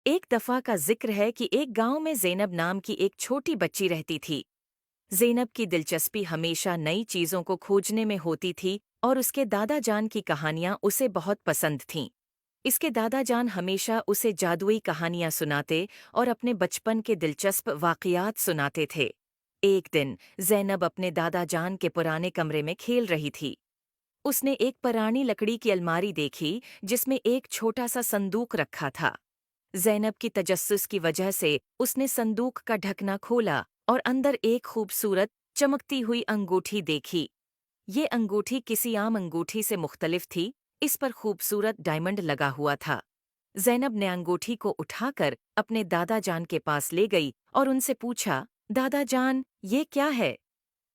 एक दफा का जिक्र है कि एक गांव में ज़ैनब नाम की एक छोटी बच्ची रहती थी। ज़ैनब की दिलचस्पी हमेशा नई चीज़ों को खोजने में होती थी और उसके दादा जान की कहानियां उसे बहुत पसंद थीं। इसके दादा जान हमेशा उसे जादुई कहानियां सुनाते और अपने बचपन के दिलचस्प वाक़यात सुनाते थे। एक दिन ज़ैनब अपने दादा जान के पुराने कमरे में खेल रही थी। उसने एक पुरानी लकड़ी की अलमारी देखी जिसमें एक छोटा सा संदूक रखा था। ज़ैनब की तजस्सुस की वजह से उसने संदूक का ढकना खोला और अंदर एक खूबसूरत चमकती हुई अंगूठी देखी। ये अंगूठी किसी आम अंगूठी से मुख्तलिफ थी। इस पर खूबसूरत डायमंड लगा हुआ था। ज़ैनब ने अंगूठी को उठाकर अपने दादा जान के पास ले गई और उनसे पूछा, दादा जान, ये क्या है?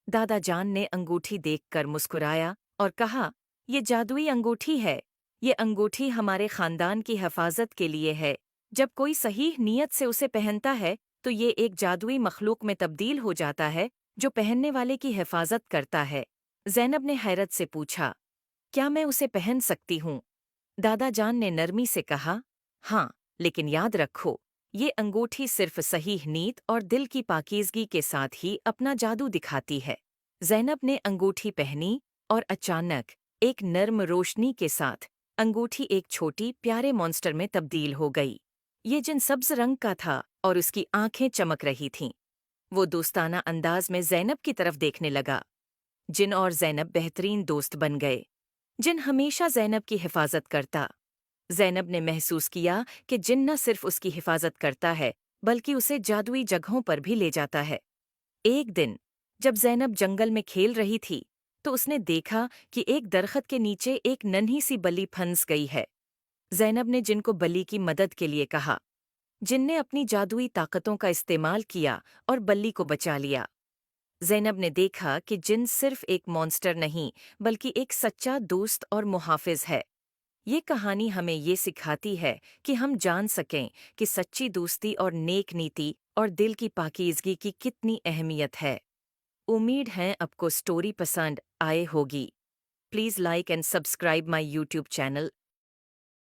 दादा जान ने अंगूठी देखकर मुस्कुराया और कहा, ये जादुई अंगूठी है। ये अंगूठी हमारे खानदान की हिफाजत के लिए है। जब कोई सही नीयत से उसे पहनता है तो ये एक जादुई मखलूक में तब्दील हो जाता है जो पहनने वाले की हिफाजत करता है। ज़ैनब ने हैरत से पूछा, क्या मैं उसे पहन सकती हूँ? दादा जान ने नरमी से कहा, हाँ, लेकिन याद रखो, ये अंगूठी सिर्फ सही नीयत और दिल की पाकीज़गी के साथ ही अपना जादू दिखाती है। ज़ैनब ने अंगूठी पहनी और अचानक एक नर्म रोशनी के साथ अंगूठी एक छोटी प्यारे मॉन्स्टर में तब्दील हो गई। ये जिन सब्ज रंग का था और उसकी आंखें चमक रही थीं। वो दोस्ताना अंदाज में ज़ैनब की तरफ देखने लगा। जिन और ज़ैनब बेहतरीन दोस्त बन गए। जिन हमेशा ज़ैनब की हिफाजत करता। ज़ैनब ने महसूस किया कि जिन न सिर्फ उसकी हिफाजत करता है बल्कि उसे जादुई जगहों पर भी ले जाता है। एक दिन जब ज़ैनब जंगल में खेल रही थी तो उसने देखा कि एक दरख्त के नीचे एक नन्ही सी बल्ली फंस गई है। ज़ैनब ने जिन को बल्ली की मदद के लिए कहा। जिन ने अपनी जादुई ताकतों का इस्तेमाल किया और बल्ली को बचा लिया। ज़ैनब ने देखा कि जिन सिर्फ एक मॉन्स्टर नहीं बल्कि एक सच्चा दोस्त और मुहाफिज है। ये कहानी हमें ये सिखाती है कि हम जान सकें कि सच्ची दोस्ती और नेक नीति और दिल की पाकीज़गी की कितनी अहमियत है। उम्मीद है आपको स्टोरी पसंद आए होगी। Please like and subscribe my YouTube channel